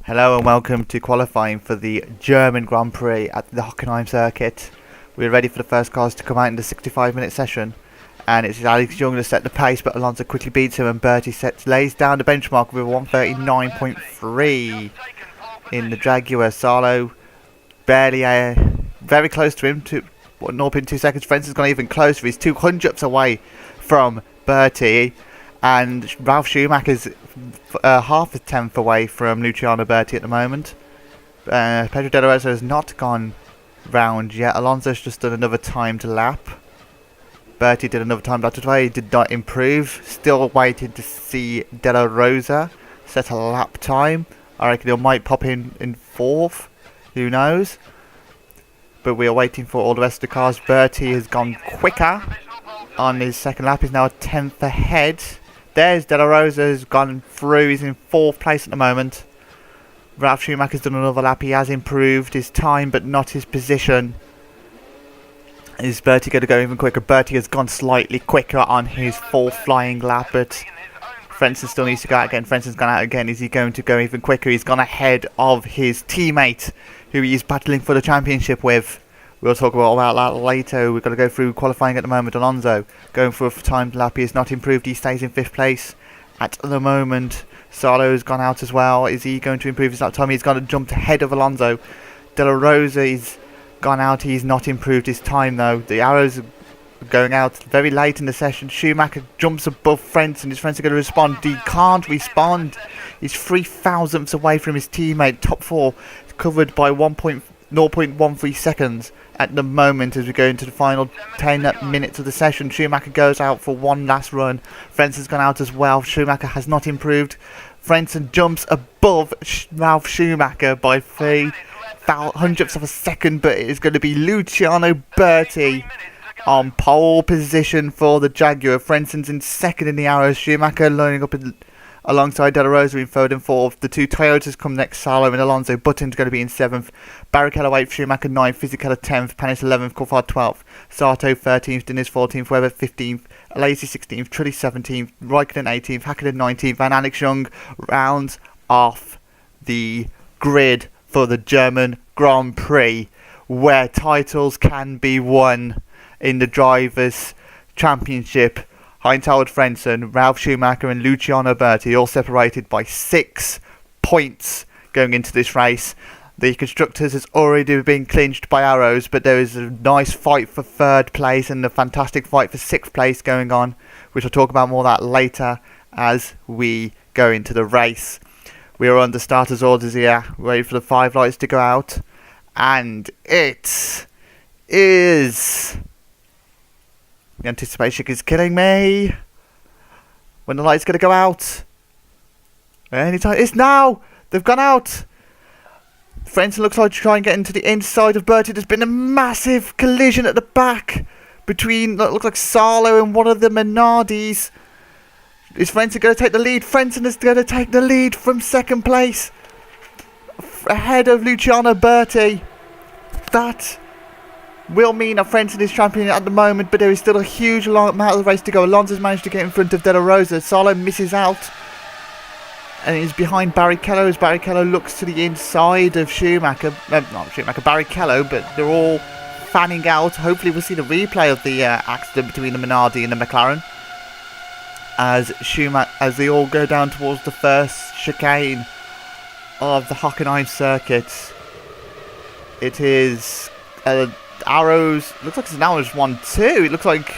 Hello and welcome to qualifying for the German Grand Prix at the Hockenheim circuit. We're ready for the first cars to come out in the 65-minute session, and it's Alex Young to set the pace, but Alonso quickly beats him, and Burti lays down the benchmark with a 139.3 in the Jaguar. Salo barely very close to him, 0.2 seconds. Frenzten's gone even closer. He's 2 hundredths away from Burti, and Ralf Schumacher's half a tenth away from Luciano Burti at the moment. Pedro De La Rosa has not gone round yet. Alonso's just done another timed lap. Burti did another timed lap today. He did not improve. Still waiting to see De La Rosa set a lap time. I reckon he might pop in fourth. Who knows? But we are waiting for all the rest of the cars. Burti has gone quicker on his second lap. He's now a tenth ahead. There's De La Rosa has gone through. He's in fourth place at the moment. Ralf Schumacher's done another lap. He has improved his time, but not his position. Is Burti going to go even quicker? Burti has gone slightly quicker on his fourth flying lap, but Frenzten still needs to go out again. Frenzten's gone out again. Is he going to go even quicker? He's gone ahead of his teammate, who he is battling for the championship with. We'll talk about that later. We've got to go through qualifying at the moment. Alonso going for a timed lap. He has not improved. He stays in 5th place at the moment. Salo's gone out as well. Is he going to improve his lap time? He's gone and jumped ahead of Alonso. De La Rosa is gone out. He's not improved his time though. The arrows are going out very late in the session. Schumacher jumps above Frenzten. Is Frenzten going to respond? He can't respond. He's 3 thousandths away from his teammate. Top 4 covered by 0.13 seconds at the moment as we go into the final 10 minutes of the session. Schumacher goes out for one last run. Frenzten's gone out as well. Schumacher has not improved. Frenzten jumps above Ralf Schumacher by 3 hundredths of a second, but it is going to be Luciano Burti on pole position for the Jaguar. Frenzten's in second in the arrows. Schumacher lining up alongside De La Rosa in third and fourth. The 2 Toyotas come next, Salo and Alonso. Button's going to be in 7th. Barrichello 8th, Schumacher 9th, Fisichella 10th, Panis 11th, Coulthard 12th, Sato 13th, Diniz 14th, Webber 15th, Alesi 16th, Trulli 17th, Raikkonen 18th, Hakkinen 19th, and Alex Young rounds off the grid for the German Grand Prix, where titles can be won in the Drivers' Championship. Heinz-Harald Frenzten, Ralf Schumacher and Luciano Burti all separated by 6 points going into this race. The constructors has already been clinched by arrows, but there is a nice fight for 3rd place and a fantastic fight for 6th place going on, which I'll talk about more of that later as we go into the race. We are under starters orders here, ready for the 5 lights to go out, and it is... The anticipation is killing me. When the light's going to go out? Anytime. It's now! They've gone out! Frenzten looks like to try and get into the inside of Burti. There's been a massive collision at the back between, it looks like Salo and one of the Minardis. Is Frenzten going to take the lead? Frenzten is going to take the lead from 2nd place. Ahead of Luciano Burti. That will mean that Frenzten is champion at the moment, but there is still a huge amount of the race to go. Alonso's managed to get in front of De La Rosa. Salo misses out and is behind Barrichello as Barrichello looks to the inside of Schumacher. Not Schumacher, Barrichello, but they're all fanning out. Hopefully we'll see the replay of the accident between the Minardi and the McLaren as they all go down towards the first chicane of the Hockenheim circuit. It is arrows, looks like it's an arrows 1-2. It looks like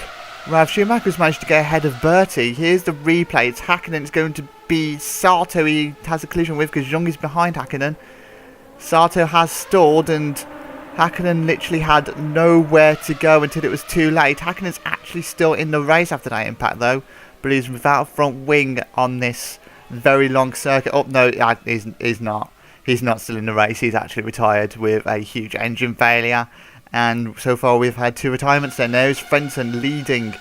Ralf Schumacher's managed to get ahead of Burti. Here's the replay. It's Hakkinen. It's going to be Sato he has a collision with because Young is behind Hakkinen. Sato has stalled and Hakkinen literally had nowhere to go until it was too late. Hakkinen's actually still in the race after that impact though, but he's without a front wing on this very long circuit. Oh no, he's not. He's not still in the race. He's actually retired with a huge engine failure. And so far we've had 2 retirements then. There's Frenzten leading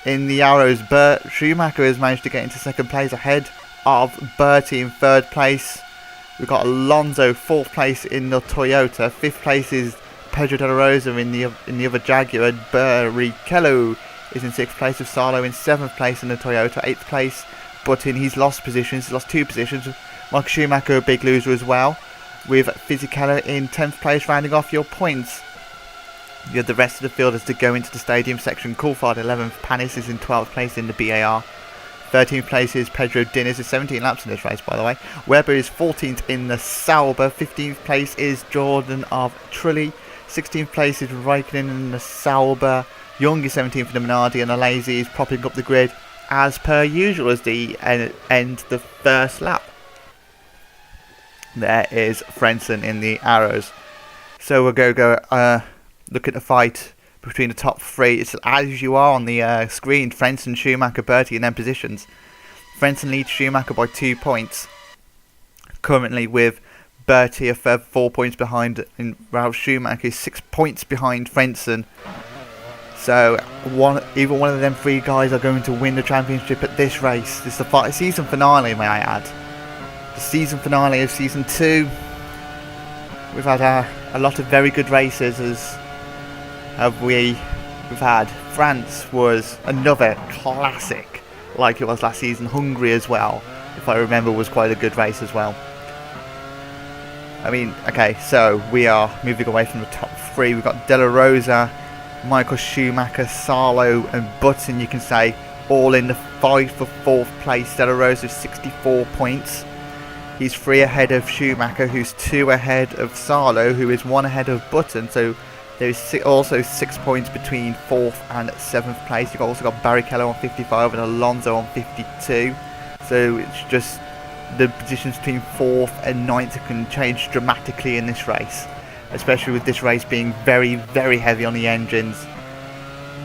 in the arrows. Schumacher has managed to get into 2nd place ahead of Burti in 3rd place. We've got Alonso 4th place in the Toyota. 5th place is Pedro De La Rosa in the other Jaguar. Barrichello is in 6th place with Salo in 7th place in the Toyota. 8th place, but he's lost positions. He's lost 2 positions Michael Schumacher a big loser as well, with Fisichella in 10th place rounding off your points. You have the rest of the field as to go into the stadium section. Coulthard 11th, Panis is in 12th place in the BAR. 13th place is Pedro Diniz, is 17 laps in this race by the way. Webber is 14th in the Sauber. 15th place is Jordan of Trulli. 16th place is Raikkonen in the Sauber. Young is 17th in the Minardi, and Alesi is propping up the grid as per usual as they end the first lap. There is Frenzten in the arrows. So we'll go look at the fight between the top three. It's as you are on the screen. Frenzten, Schumacher, Burti in their positions. Frenzten leads Schumacher by 2 points. Currently with Burti a further 4 points behind, and Ralf Schumacher is 6 points behind Frenzten. So either one of them three guys are going to win the championship at this race. This is the season finale, may I add. The season finale of season 2. We've had a lot of very good races we've had. France was another classic, like it was last season. Hungary as well, if I remember, was quite a good race as well. I mean, okay, so we are moving away from the top three. We've got De La Rosa, Michael Schumacher, Salo and Button, you can say, all in the fight for 4th place. De La Rosa is 64 points. He's 3 ahead of Schumacher, who's 2 ahead of Salo, who is 1 ahead of Button. So there is also 6 points between 4th and 7th place. You've also got Barrichello on 55 and Alonso on 52. So it's just the positions between 4th and 9th can change dramatically in this race, especially with this race being very, very heavy on the engines.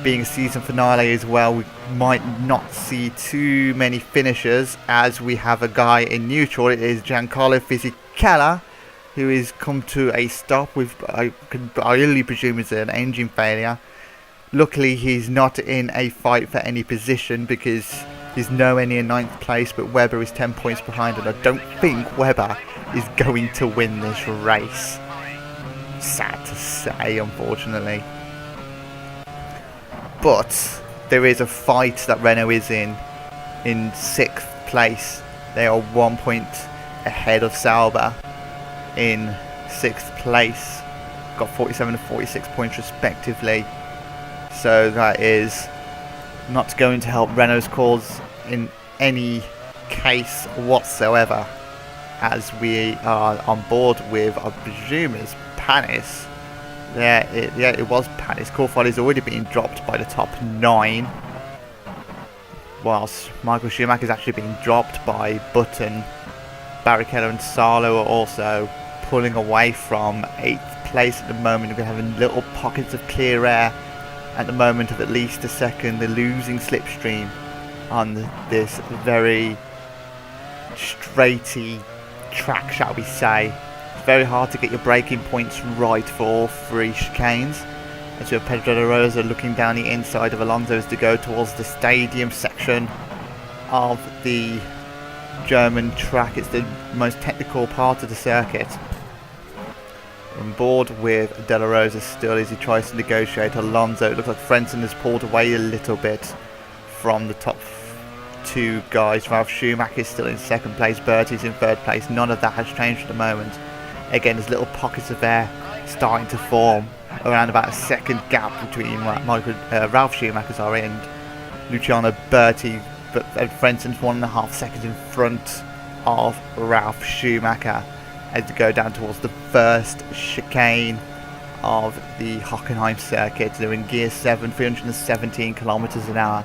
Being a season finale as well, we might not see too many finishers, as we have a guy in neutral. It is Giancarlo Fisichella, who has come to a stop with, I only presume it's an engine failure. Luckily he's not in a fight for any position because he's nowhere near 9th place, but Webber is 10 points behind, and I don't think Webber is going to win this race. Sad to say, unfortunately. But there is a fight that Renault is in 6th place. They are 1 point ahead of Sauber in 6th place. Got 47 and 46 points respectively. So that is not going to help Renault's cause in any case whatsoever, as we are on board with, I presume, is Panis. It was Panis. Coulthard is already being dropped by the top 9, whilst Michael Schumacher is actually being dropped by Button. Barrichello and Salo are also pulling away from 8th place at the moment. We're having little pockets of clear air at the moment of at least a second. They're losing slipstream on this very straighty track, shall we say. It's very hard to get your braking points right for all 3 chicanes. As you have Pedro de Rosa looking down the inside of Alonso as to go towards the stadium section of the German track. It's the most technical part of the circuit. On board with De La Rosa still as he tries to negotiate Alonso. It looks like Frenzten has pulled away a little bit from the top 2 guys. Ralf Schumacher is still in 2nd place. Burti's in 3rd place. None of that has changed at the moment. Again, there's little pockets of air starting to form around about a second gap between Ralf Schumacher and Luciano Burti. But Frenzten's 1.5 seconds in front of Ralf Schumacher as to go down towards the first chicane of the Hockenheim circuit. They're in gear 7, 317 kilometers an hour.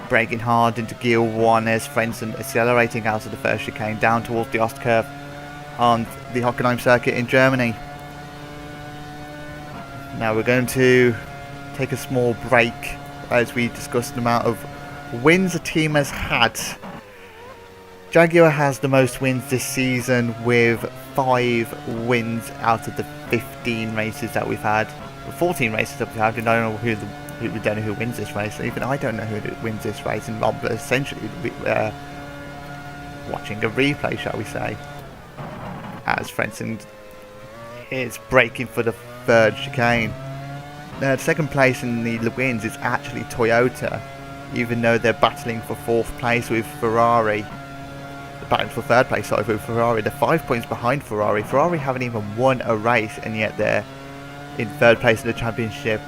Braking hard into gear 1 as Frenzten accelerating out of the first chicane down towards the Ost curve on the Hockenheim circuit in Germany. Now we're going to take a small break as we discuss the amount of wins a team has had. Jaguar has the most wins this season with 5 wins out of the 15 races that we've had. 14 races that we've had. We don't know who wins this race. Even I don't know who wins this race, and I'm essentially watching a replay, shall we say, as Frenzten is braking for the 3rd chicane. Now, 2nd place in the wins is actually Toyota, even though they're battling for 4th place with Ferrari. battling for third place over Ferrari. They're 5 points behind Ferrari. Ferrari haven't even won a race, and yet they're in third place in the championship,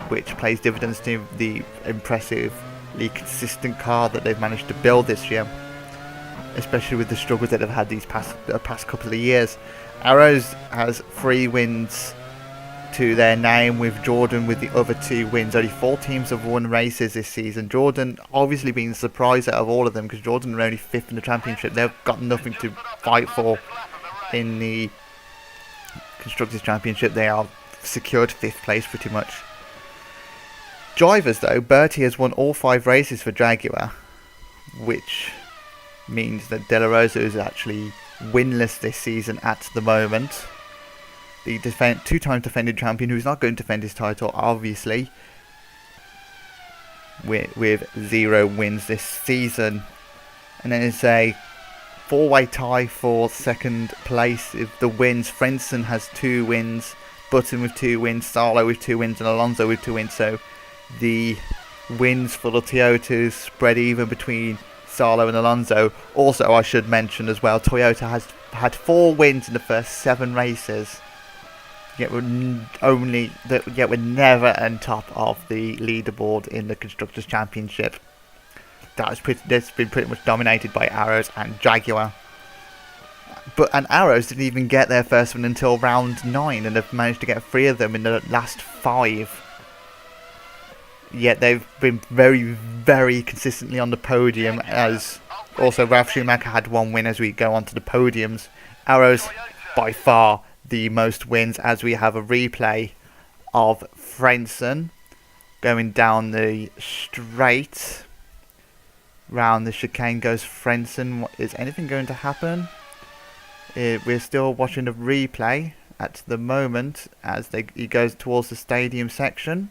which pays dividends to the impressively consistent car that they've managed to build this year, especially with the struggles that they've had these past couple of years. Arrows has 3 wins to their name, with Jordan with the other 2 wins. Only 4 teams have won races this season. Jordan obviously being the surprise out of all of them, because Jordan are only 5th in the championship. They've got nothing to fight for in the Constructors' Championship. They are secured 5th place pretty much. Drivers though, Burti has won all 5 races for Jaguar, which means that De La Rosa is actually winless this season at the moment. The 2-time defending champion, who's not going to defend his title obviously, with 0 wins this season. And then it's a 4-way tie for second place. If the wins, Frenzten has 2 wins, Button with 2 wins, Salo with 2 wins, and Alonso with 2 wins. So the wins for the Toyotas spread even between Salo and Alonso. Also, I should mention as well, Toyota has had 4 wins in the first 7 races. Yet we're never on top of the leaderboard in the Constructors' Championship. That's been pretty much dominated by Arrows and Jaguar. And Arrows didn't even get their first one until round 9, and they've managed to get 3 of them in the last 5. Yet they've been very, very consistently on the podium, as also Ralf Schumacher had 1 win as we go on to the podiums. Arrows by far the most wins, as we have a replay of Frenzten going down the straight. Round the chicane goes Frenzten. Is anything going to happen? We're still watching the replay at the moment as he goes towards the stadium section.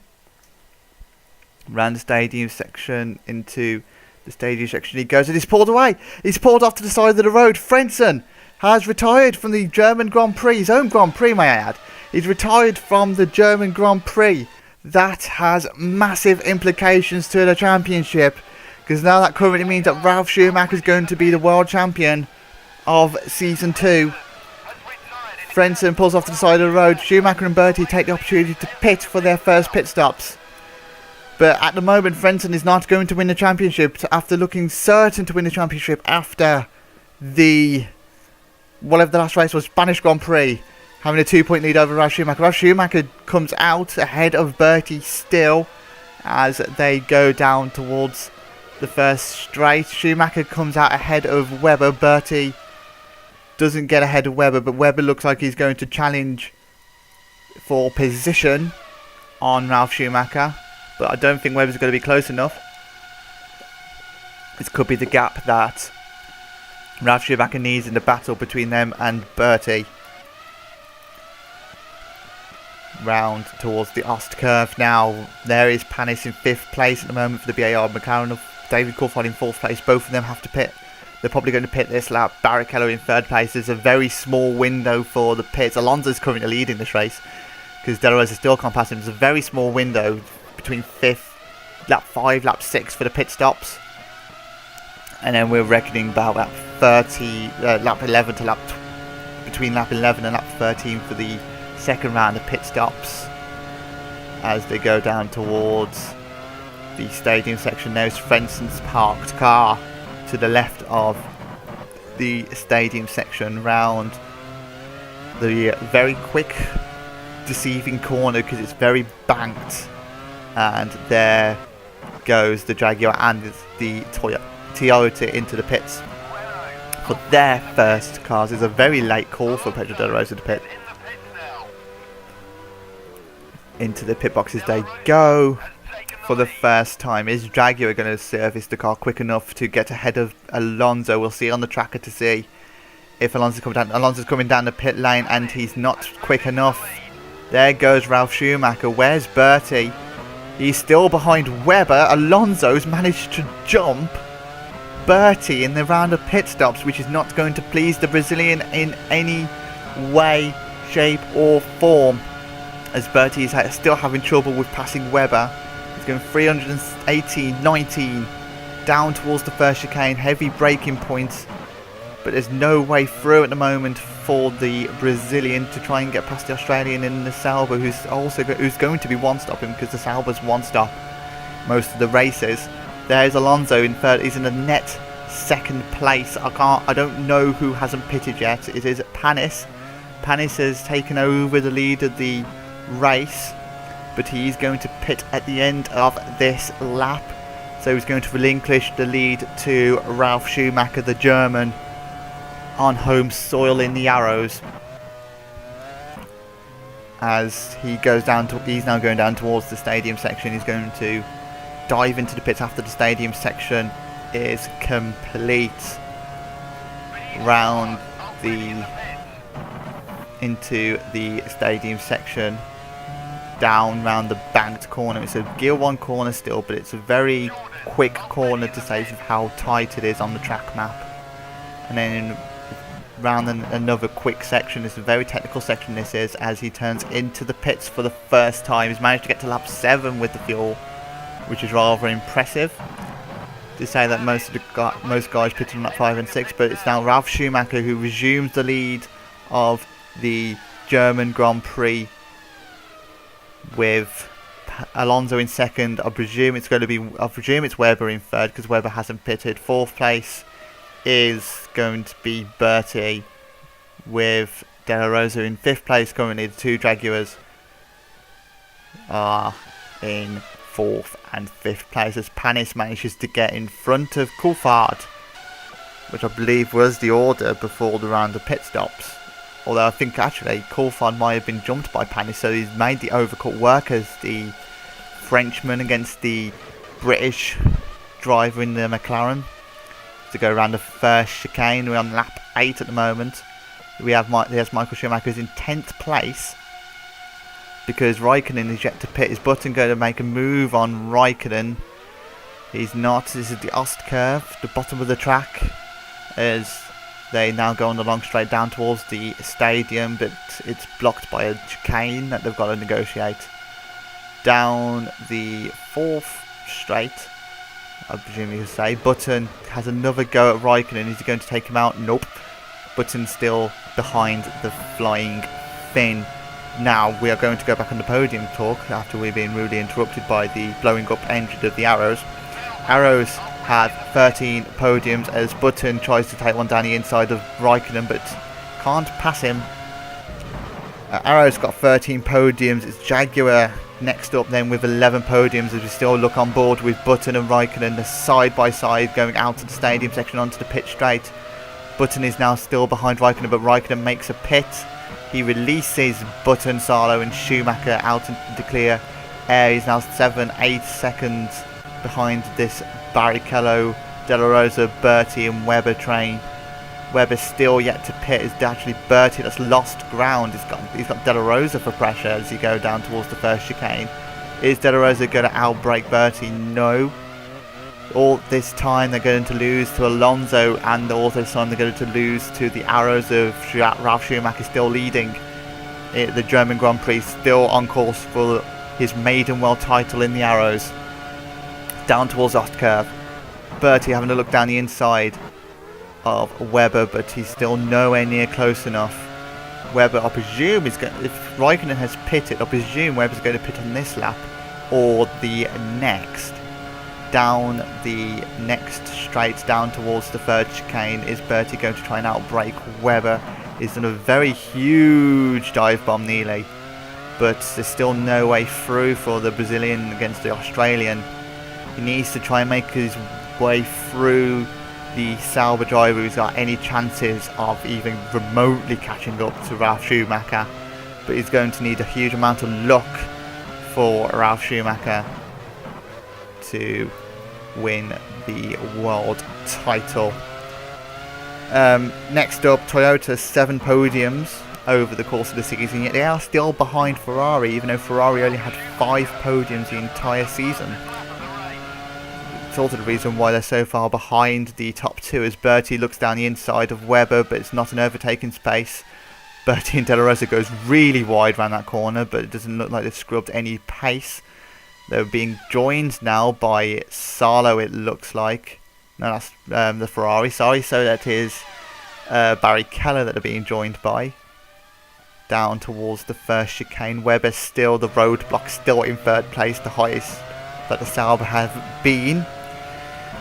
Round the stadium section into the stadium section he goes, and he's pulled away. He's pulled off to the side of the road. Frenzten has retired from the German Grand Prix, his own Grand Prix, may I add. He's retired from the German Grand Prix. That has massive implications to the championship, because now that currently means that Ralf Schumacher is going to be the world champion of Season 2. Frenzten pulls off to the side of the road. Schumacher and Burti take the opportunity to pit for their first pit stops. But at the moment, Frenzten is not going to win the championship after looking certain to win the championship after whatever the last race was, Spanish Grand Prix, having a 2-point lead over Ralf Schumacher. Ralf Schumacher comes out ahead of Burti still as they go down towards the first straight. Schumacher comes out ahead of Webber. Burti doesn't get ahead of Webber, but Webber looks like he's going to challenge for position on Ralf Schumacher, but I don't think Webber's going to be close enough. This could be the gap that Ralf Schumacher needs in the battle between them and Burti. Round towards the Ost curve now. There is Panis in 5th place at the moment for the BAR. McLaren of David Coulthard in 4th place. Both of them have to pit. They're probably going to pit this lap. Barrichello in 3rd place. There's a very small window for the pits. Alonso's currently leading this race because De La Rosa still can't pass him. There's a very small window between 5th, lap 5, lap 6 for the pit stops. And then we're reckoning about lap 11 to between lap 11 and lap 13 for the second round of pit stops as they go down towards the stadium section. There's Frenzten's parked car to the left of the stadium section, round the very quick deceiving corner because it's very banked, and there goes the Jaguar and the Toyota into the pits for their first cars. It's a very late call for Pedro De La Rosa to pit. Into the pit boxes they go for the first time. Is Jaguar going to service the car quick enough to get ahead of Alonso? We'll see on the tracker to see if Alonso's coming down. Alonso's coming down the pit lane and he's not quick enough. There goes Ralf Schumacher. Where's Burti? He's still behind Webber. Alonso's managed to jump Burti in the round of pit stops, which is not going to please the Brazilian in any way, shape or form, as Burti is still having trouble with passing Webber. He's going 318, 19 down towards the first chicane. Heavy braking points but there's no way through at the moment for the Brazilian to try and get past the Australian in the Sauber, who's going to be one-stopping, because the Sauber's one-stop most of the races. There's Alonso in third. He's in the net second place. I don't know who hasn't pitted yet. It is Panis. Panis has taken over the lead of the race, but he's going to pit at the end of this lap. So he's going to relinquish the lead to Ralf Schumacher, the German, on home soil in the Arrows. As he's now going down towards the stadium section. He's going to dive into the pits after the stadium section is complete. Into the stadium section, down round the banked corner. It's a gear 1 corner still, but it's a very quick corner to save of how tight it is on the track map. And then round another quick section. It's a very technical section this is, as he turns into the pits for the first time. He's managed to get to lap 7 with the fuel, which is rather impressive. To say that most guys pitted on lap 5 and 6, but it's now Ralf Schumacher who resumes the lead of the German Grand Prix, with Alonso in second. I presume it's Webber in third, because Webber hasn't pitted. Fourth place is going to be Burti, with De La Rosa in fifth place. Currently the two Jaguars are in fourth and fifth place, as Panis manages to get in front of Coulthard, which I believe was the order before the round of pit stops. Although I think actually Coulthard might have been jumped by Panis, so he's made the overcut work as the Frenchman against the British driver in the McLaren to go around the first chicane. We're on lap 8 at the moment. There's Michael Schumacher who's in 10th place, because Raikkonen is yet to pit. Is Button going to make a move on Raikkonen? He's not. This is the Ost curve, the bottom of the track, as they now go on the long straight down towards the stadium, but it's blocked by a chicane that they've got to negotiate. Down the fourth straight, I presume you could say, Button has another go at Raikkonen. Is he going to take him out? Nope. Button's still behind the flying Finn. Now we are going to go back on the podium talk after we've been rudely interrupted by the blowing up engine of the Arrows. Arrows had 13 podiums, as Button tries to take one down the inside of Raikkonen but can't pass him. Arrows got 13 podiums. It's Jaguar next up then with 11 podiums, as we still look on board with Button and Raikkonen side by side going out of the stadium section onto the pit straight. Button is now still behind Raikkonen, but Raikkonen makes a pit. He releases Button, Salo and Schumacher out into the clear air. He's now 7-8 seconds behind this Barrichello, De La Rosa, Burti and Webber train. Webber's still yet to pit. It's actually Burti that's lost ground. He's got De La Rosa for pressure as he goes down towards the first chicane. Is De La Rosa going to outbrake Burti? No. All this time they're going to lose to Alonso, and all this time they're going to lose to the Arrows of Ralf Schumacher, still leading the German Grand Prix, still on course for his maiden world title in the Arrows. Down towards Ostkurve. Burti having a look down the inside of Webber, but he's still nowhere near close enough. Webber, I presume, if Raikkonen has pitted, I presume Webber's going to pit on this lap or the next. Down the next straight down towards the third chicane is Burti going to try and outbrake Webber. He's done a very huge dive bomb nearly, but there's still no way through for the Brazilian against the Australian. He needs to try and make his way through the Sauber driver who's got any chances of even remotely catching up to Ralf Schumacher, but he's going to need a huge amount of luck for Ralf Schumacher to win the world title. Next up, Toyota, 7 podiums over the course of the season, yet they are still behind Ferrari, even though Ferrari only had 5 podiums the entire season. It's also the reason why they're so far behind the top 2, as Burti looks down the inside of Webber, but it's not an overtaking space. Burti and De La Rosa goes really wide around that corner, but it doesn't look like they've scrubbed any pace. They're being joined now by Salo, it looks like. No, that's the Ferrari, sorry. So that is Barrichello that are being joined by. Down towards the first chicane. Webber still, the roadblock still in third place, the highest that the Sauber have been.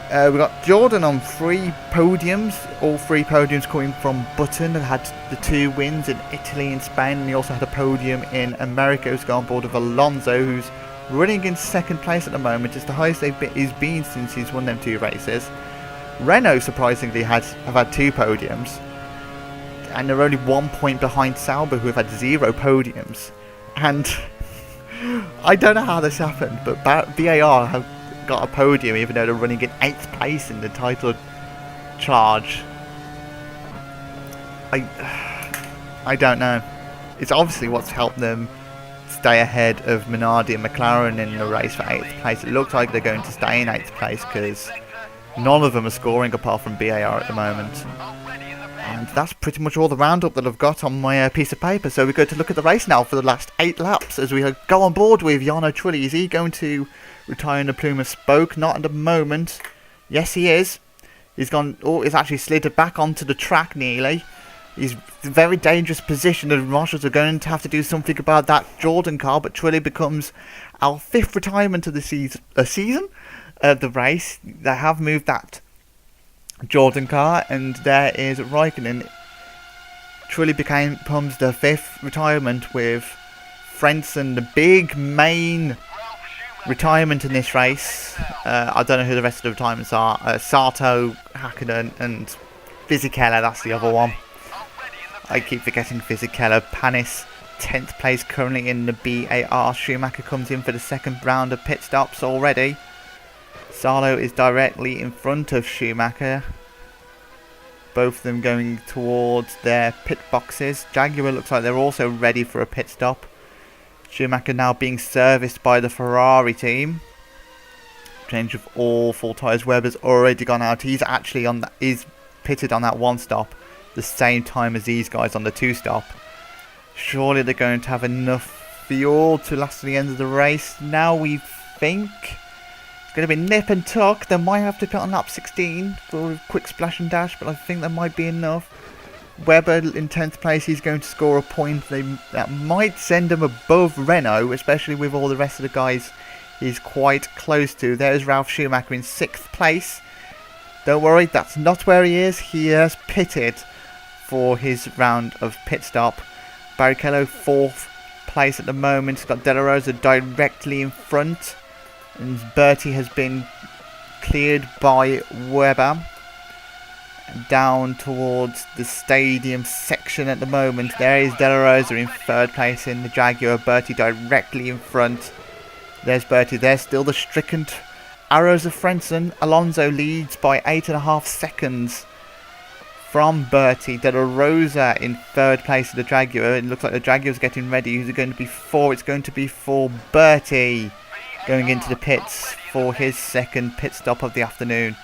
We've got Jordan on 3 podiums, all 3 podiums coming from Button, who had the 2 wins in Italy and Spain, and he also had a podium in America. He's gone on board with Alonso, who's running in 2nd place at the moment. It's the highest he's been since he's won them 2 races. Renault surprisingly have had 2 podiums, and they're only 1 point behind Sauber, who have had 0 podiums. And I don't know how this happened, but BAR have got a podium even though they're running in 8th place in the title charge. I don't know. It's obviously what's helped them stay ahead of Minardi and McLaren in the race for 8th place. It looks like they're going to stay in 8th place because none of them are scoring apart from BAR at the moment. And that's pretty much all the roundup that I've got on my piece of paper. So we're going to look at the race now for the last 8 laps as we go on board with Jarno Trulli. Is he going to retire in the plume of smoke? Not at the moment. Yes, he is. He's gone. Oh, he's actually slid back onto the track nearly. He's in a very dangerous position. The marshals are going to have to do something about that Jordan car. But Trulli becomes our 5th retirement of the season of the race. They have moved that Jordan car, and there is Raikkonen. Trulli becomes the 5th retirement with Frenzten, the big main retirement in this race. I don't know who the rest of the retirements are. Sato, Hakkinen and Fisichella, that's the other one. I keep forgetting Fisichella. Panis, 10th place currently in the BAR. Schumacher comes in for the 2nd round of pit stops already. Salo is directly in front of Schumacher. Both of them going towards their pit boxes. Jaguar looks like they're also ready for a pit stop. Schumacher now being serviced by the Ferrari team. Change of all full tyres. Webber's already gone out. He's actually is pitted on that 1 stop, the same time as these guys on the 2 stop. Surely they're going to have enough fuel to last to the end of the race. Now we think going to be nip and tuck. They might have to put on lap 16 for a quick splash and dash, but I think that might be enough. Webber in 10th place, he's going to score a point that might send him above Renault, especially with all the rest of the guys he's quite close to. There's Ralf Schumacher in 6th place. Don't worry, that's not where he is. He has pitted for his round of pit stop. Barrichello 4th place at the moment. He's got De La Rosa directly in front. And Burti has been cleared by Webber. Down towards the stadium section at the moment. There is De La Rosa in 3rd place in the Jaguar. Burti directly in front. There's Burti. There's still the stricken arrows of Frenzten. Alonso leads by 8.5 seconds from Burti. De La Rosa in 3rd place in the Jaguar. It looks like the Jaguar's getting ready. Who's it going to be for? It's going to be for Burti, going into the pits for his 2nd pit stop of the afternoon.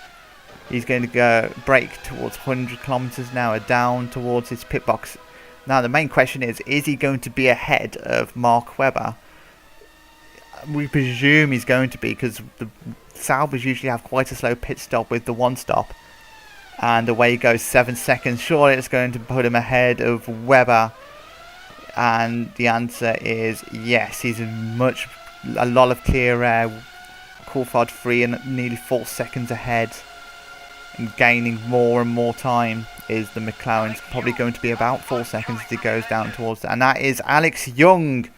He's going to go brake towards 100 kilometers an hour down towards his pit box. Now the main question is he going to be ahead of Mark Webber? We presume he's going to be, because the Saubers usually have quite a slow pit stop with the 1 stop. And away goes 7 seconds. Surely it's going to put him ahead of Webber. And the answer is yes. He's a lot of clear air. Coulthard 3 and nearly 4 seconds ahead. And gaining more and more time is the McLaren's probably going to be about 4 seconds as he goes down towards that. And that is Alex Young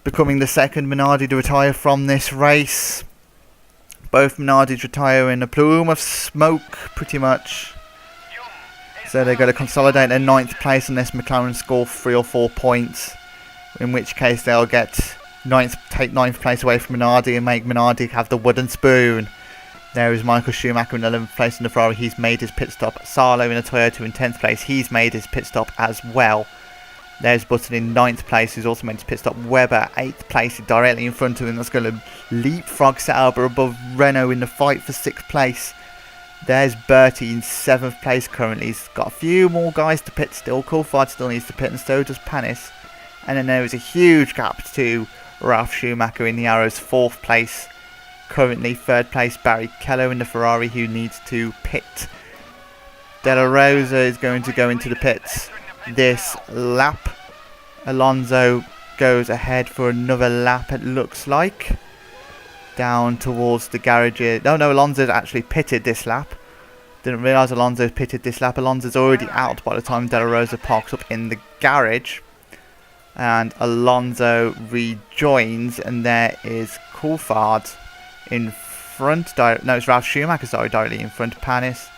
becoming the 2nd Minardi to retire from this race. Both Minardis retire in a plume of smoke pretty much. So they're going to consolidate their 9th place unless McLaren score 3 or 4 points. In which case they'll get take 9th place away from Minardi and make Minardi have the wooden spoon. There is Michael Schumacher in 11th place in the Ferrari. He's made his pit stop. Salo in a Toyota in 10th place. He's made his pit stop as well. There's Button in 9th place. He's also made his pit stop. Webber 8th place, directly in front of him. That's going to leapfrog Sauber above Renault in the fight for 6th place. There's Burti in 7th place currently. He's got a few more guys to pit still. Coulthard still needs to pit, and so does Panis. And then there is a huge gap to Ralf Schumacher in the Arrows 4th place. Currently 3rd place Barrichello in the Ferrari, who needs to pit. De La Rosa is going to go into the pits this lap. Alonso goes ahead for another lap, it looks like. Down towards the garage. No, Alonso's actually pitted this lap. Didn't realise Alonso pitted this lap. Alonso's already out by the time De La Rosa parks up in the garage. And Alonso rejoins, and there is Coulthard in front. No, it's Ralf Schumacher, sorry, directly in front. Panis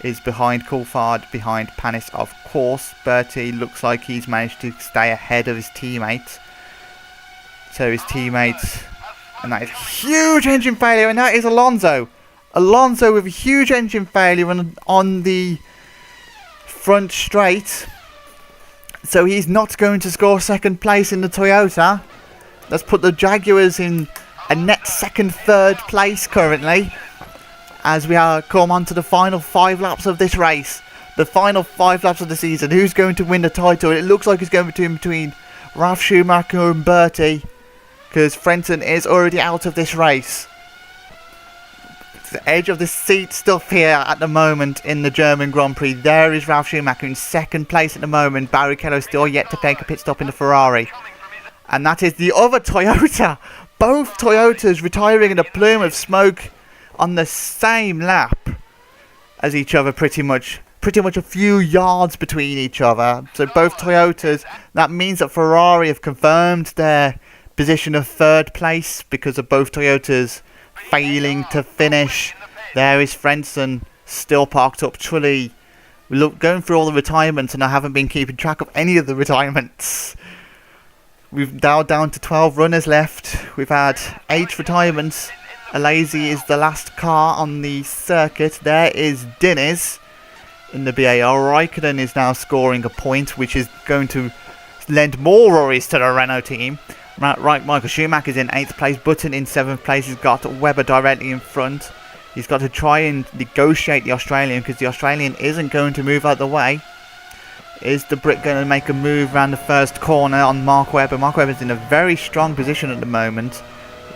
is behind Coulthard, behind Panis, of course. Burti looks like he's managed to stay ahead of his teammates. So his teammates, and that is huge engine failure, and that is Alonso. Alonso with a huge engine failure on the front straight. So he's not going to score second place in the Toyota. Let's put the Jaguars in a net third place currently, as we are come on to the final 5 laps of this race. The final 5 laps of the season. Who's going to win the title? It looks like it's going between Ralf Schumacher and Burti, because Frenzten is already out of this race. The edge of the seat stuff here at the moment in the German Grand Prix. There is Ralf Schumacher in second place at the moment. Barrichello still yet to take a pit stop in the Ferrari. And that is the other Toyota. Both Toyotas retiring in a plume of smoke on the same lap as each other, pretty much a few yards between each other. So both Toyotas, that means that Ferrari have confirmed their position of third place because of both Toyotas failing to finish. There is Frenzten still parked up. Trulli, going through all the retirements, and I haven't been keeping track of any of the retirements. We've now down to 12 runners left. We've had 8 retirements. Alesi is the last car on the circuit. There is Diniz in the BAR. Raikkonen is now scoring a point, which is going to lend more worries to the Renault team. Right, Michael Schumacher is in 8th place. Button in 7th place. He's got Webber directly in front. He's got to try and negotiate the Australian, because the Australian isn't going to move out the way. Is the Brit going to make a move around the first corner on Mark Webber? Mark Webber's in a very strong position at the moment.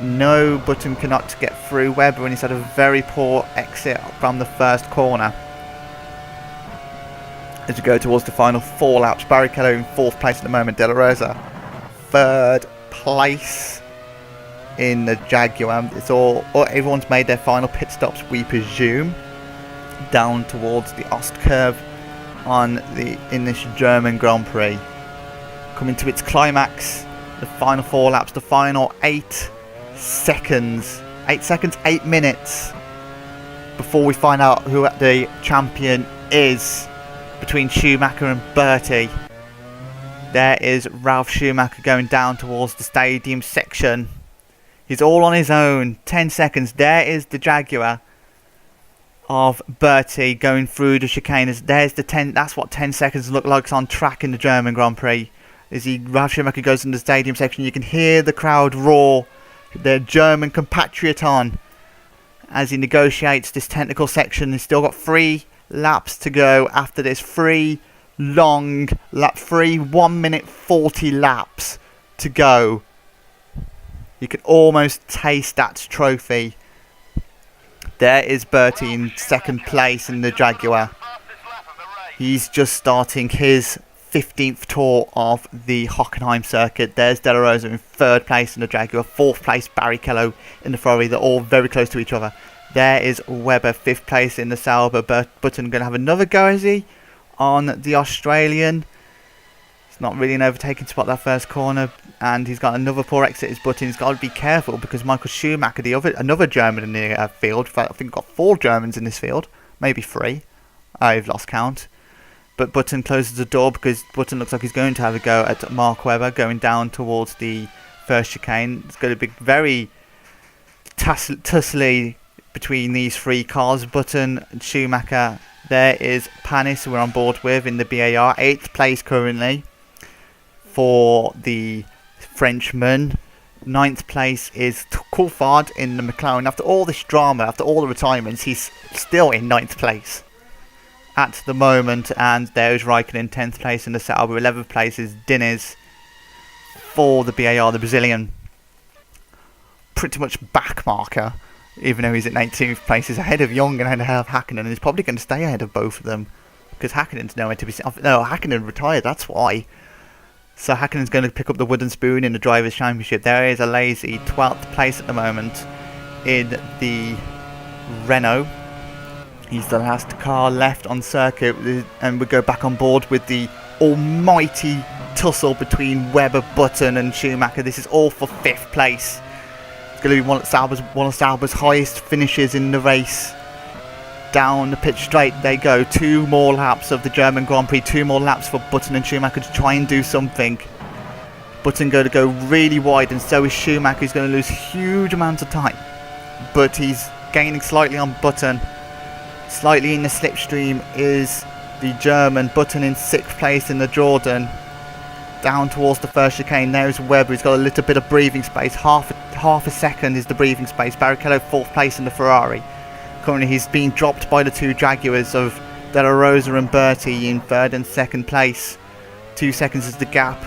No, Button cannot get through Webber, and he's had a very poor exit from the first corner. As we go towards the final 4 laps, Barrichello in 4th place at the moment. De La Rosa 3rd place in the Jaguar. It's everyone's made their final pit stops, we presume, down towards the Ost curve in this German Grand Prix. Coming to its climax, the final 4 laps, the final 8 seconds, 8 minutes before we find out who the champion is between Schumacher and Burti. There is Ralf Schumacher going down towards the stadium section. He's all on his own. 10 seconds. There is the Jaguar of Burti going through the chicane. There's the 10. That's what 10 seconds look like on track in the German Grand Prix. As Ralf Schumacher goes in the stadium section, you can hear the crowd roar their German compatriot on as he negotiates this technical section. He's still got 3 laps to go after this. 3 long lap, 1 minute 40 laps to go. You can almost taste that trophy. There is Burti in 2nd place in the Jaguar. He's just starting his 15th tour of the Hockenheim circuit. There's De La Rosa in 3rd place in the Jaguar. 4th place Barrichello in the Ferrari. They're all very close to each other. There is Webber 5th place in the Sauber. Button going to have another go, is he, on the Australian. It's not really an overtaking spot, that first corner, and he's got another poor exit. His Button. He's got to be careful because Michael Schumacher, another German in the field. In fact, I think we've got 4 Germans in this field, maybe 3. I've lost count. But Button closes the door because Button looks like he's going to have a go at Mark Webber going down towards the first chicane. It's going to be very tussly between these 3 cars. Button and Schumacher. There is Panis, who we're on board with in the BAR. 8th place currently for the Frenchman. 9th place is Coulthard in the McLaren. After all this drama, after all the retirements, he's still in 9th place at the moment. And there is Raikkonen, 10th place in the Sauber. 11th place is Diniz for the BAR, the Brazilian. Pretty much back marker, even though he's at 19th place. He's ahead of Young and ahead of Hakkinen, and he's probably going to stay ahead of both of them because Häkkinen's nowhere to be seen. No, Häkkinen retired, that's why. So Häkkinen's going to pick up the wooden spoon in the Drivers' Championship. There is a lazy 12th place at the moment in the Renault. He's the last car left on circuit, and we go back on board with the almighty tussle between Webber, Button and Schumacher. This is all for 5th place. It's going to be one of Sauber's highest finishes in the race. Down the pit straight they go. 2 more laps of the German Grand Prix. 2 more laps for Button and Schumacher to try and do something. Button going to go really wide, and so is Schumacher. He's going to lose huge amounts of time, but he's gaining slightly on Button. Slightly in the slipstream is the German. Button in 6th place in the Jordan. Down towards the first chicane. There's Webber. He's got a little bit of breathing space. Half a second is the breathing space. Barrichello 4th place in the Ferrari. Currently he's being dropped by the 2 Jaguars of De La Rosa and Burti in 3rd and 2nd place. 2 seconds is the gap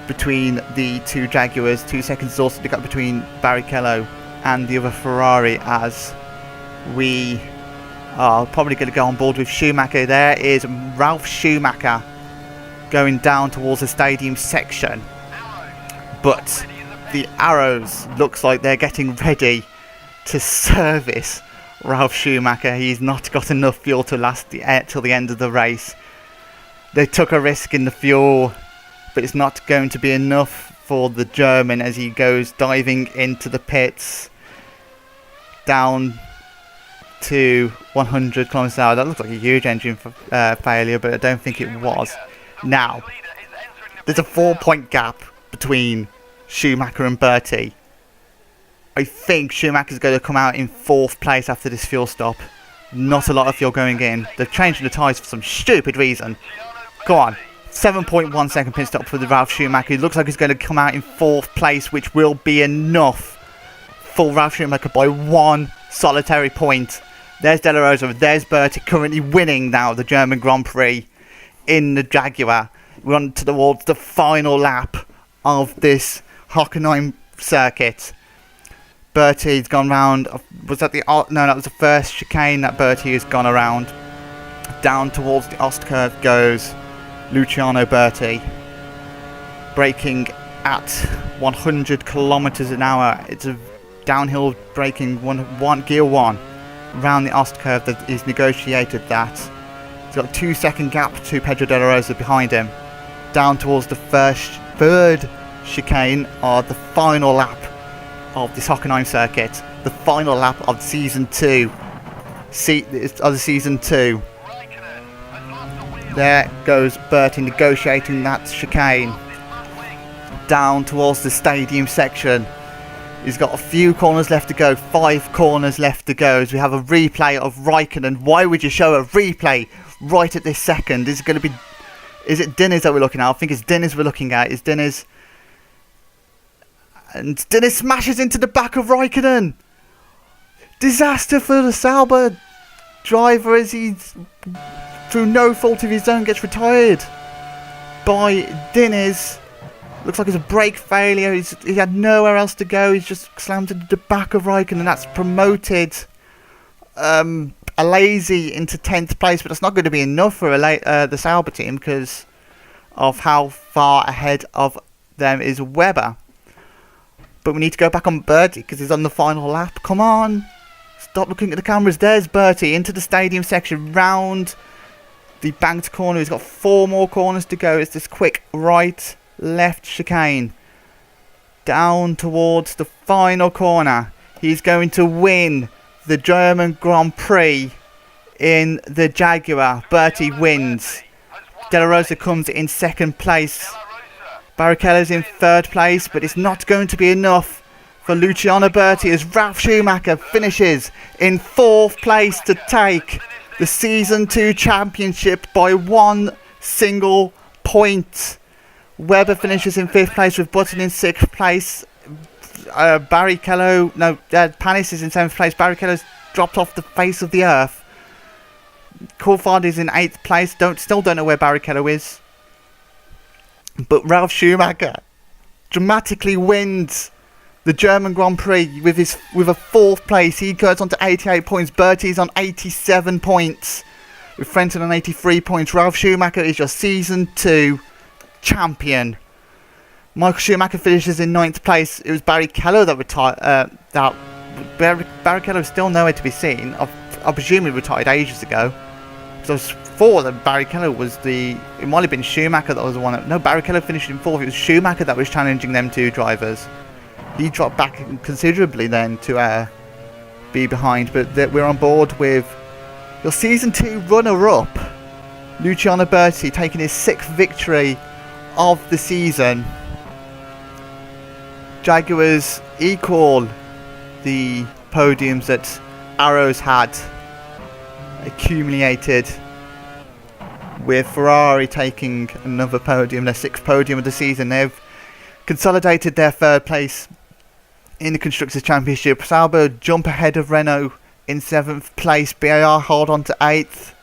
between the 2 Jaguars. 2 seconds is also the gap between Barrichello and the other Ferrari, as we are probably going to go on board with Schumacher. There is Ralf Schumacher going down towards the stadium section, but the arrows looks like they're getting ready to service Ralf Schumacher. He's not got enough fuel to last till the end of the race. They took a risk in the fuel, but it's not going to be enough for the German as he goes diving into the pits down to 100 kilometers an hour. That looks like a huge engine failure, but I don't think it was. Now, there's a 4-point gap between Schumacher and Burti. I think Schumacher's going to come out in 4th place after this fuel stop. Not a lot of fuel going in. They're changing the tyres for some stupid reason. Go on. 7.1 second pit stop for the Ralf Schumacher. It looks like he's going to come out in 4th place, which will be enough for Ralf Schumacher by 1 solitary point. There's De La Rosa, there's Burti, currently winning now the German Grand Prix in the Jaguar. We're on towards the final lap of this Hockenheim circuit. Burti's gone round. Was that that was the first chicane that Burti has gone around. Down towards the Ost curve goes Luciano Burti, braking at 100 kilometers an hour. It's a downhill braking gear 1 around the Ost curve that is negotiated. That he's got a 2-second gap to Pedro De La Rosa behind him. Down towards the 3rd chicane, or the final lap of this Hockenheim circuit, the final lap of season 2. Season 2. There goes Burti negotiating that chicane. Down towards the stadium section. He's got a few corners left to go. 5 corners left to go as we have a replay of Raikkonen. Why would you show a replay right at this second? Is it Diniz that we're looking at? I think it's Diniz we're looking at. It's Diniz. And Diniz smashes into the back of Raikkonen. Disaster for the Sauber driver as he's, through no fault of his own, gets retired by Diniz. Looks like it's a brake failure. He had nowhere else to go. He's just slammed into the back of Raikkonen, and that's promoted Alesi into 10th place. But that's not going to be enough for the Sauber team because of how far ahead of them is Webber. But we need to go back on Burti because he's on the final lap. Come on. Stop looking at the cameras. There's Burti into the stadium section, round the banked corner. He's got 4 more corners to go. It's this quick right left chicane down towards the final corner. He's going to win the German Grand Prix in the Jaguar. Burti wins. De La Rosa comes in 2nd place. Barrichello's in 3rd place, but it's not going to be enough for Luciano Burti as Ralf Schumacher finishes in 4th place to take the Season 2 championship by 1 single point. Webber finishes in 5th place with Button in 6th place. Panis is in 7th place. Barrichello's dropped off the face of the earth. Coulthard is in 8th place. Still don't know where Barrichello is. But Ralf Schumacher dramatically wins the German Grand Prix with a 4th place. He goes on to 88 points. Burti's on 87 points. with Frenzten on 83 points. Ralf Schumacher is your Season 2 champion. Michael Schumacher finishes in 9th place. It was Barrichello that retired. Barrichello is still nowhere to be seen. I presume he retired ages ago. Because I thought that Barrichello was the... It might have been Schumacher that was the one... No, Barrichello finished in 4th. It was Schumacher that was challenging them two drivers. He dropped back considerably then to be behind. But we're on board with your Season 2 runner-up, Luciano Burti, taking his 6th victory of the season. Jaguars equal the podiums that Arrows had accumulated, with Ferrari taking another podium, their 6th podium of the season. They've consolidated their 3rd place in the Constructors' Championship. Sauber jump ahead of Renault in 7th place. BAR hold on to 8th,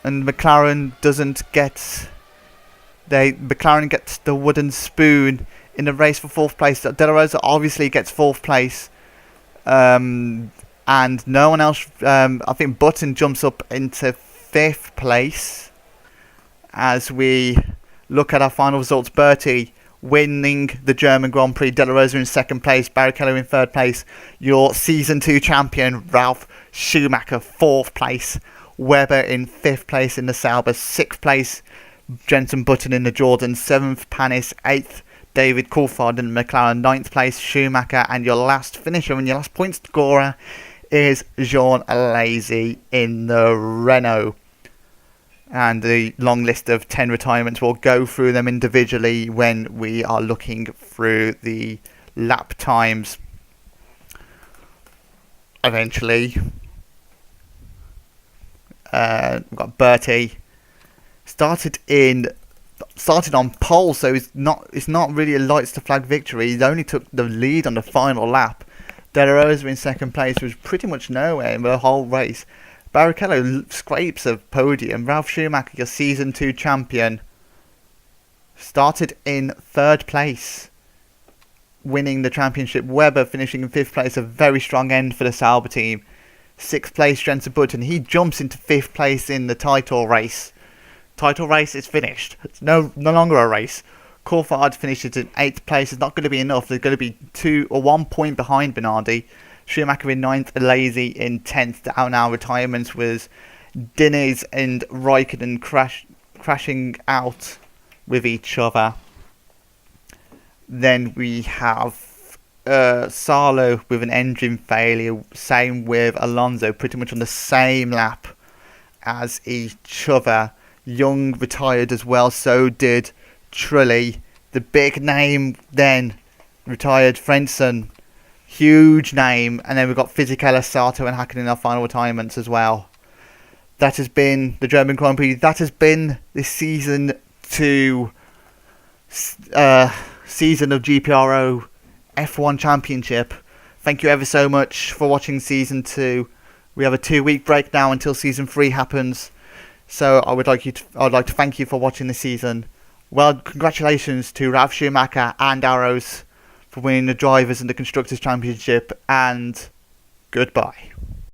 and McLaren doesn't get... McLaren gets the wooden spoon in the race for 4th place. De La Rosa obviously gets 4th place. And no one else... I think Button jumps up into 5th place. As we look at our final results, Burti winning the German Grand Prix, De La Rosa in 2nd place, Barrichello in 3rd place. Your Season 2 champion, Ralf Schumacher, 4th place. Webber in 5th place in the Sauber, 6th place, Jenson Button in the Jordan, 7th Panis, 8th David Coulthard in the McLaren, 9th place Schumacher, and your last finisher and your last point scorer is Jean Alesi in the Renault. And the long list of 10 retirements, we'll go through them individually when we are looking through the lap times eventually. We've got Burti started on pole, so it's not really a lights to flag victory. He only took the lead on the final lap. De La Rosa in 2nd place was pretty much nowhere in the whole race. Barrichello scrapes a podium. Ralf Schumacher, your Season 2 champion, started in 3rd place, winning the championship. Webber finishing in 5th place, a very strong end for the Sauber team. 6th place, Jenson Button. He jumps into 5th place in the title race. Title race is finished. It's no longer a race. Coulthard finishes in 8th place. It's not going to be enough. There's going to be 2 or 1 point behind Bernardi. Schumacher in 9th, Alesi in 10th. The out-and-out retirements was Diniz and Raikkonen crashing out with each other. Then we have Salo with an engine failure. Same with Alonso, pretty much on the same lap as each other. Young retired as well, so did Trulli. The big name then retired, Frenzten. Huge name. And then we've got Fisichella, Sato and Hakkinen in our final retirements as well. That has been the German Grand Prix. That has been the Season 2 season of GPRO F1 Championship. Thank you ever so much for watching Season 2. We have a 2-week break now until Season 3 happens. So I'd like to thank you for watching the season. Well, congratulations to Ralf Schumacher and Arrows for winning the Drivers and the Constructors' Championship, and goodbye.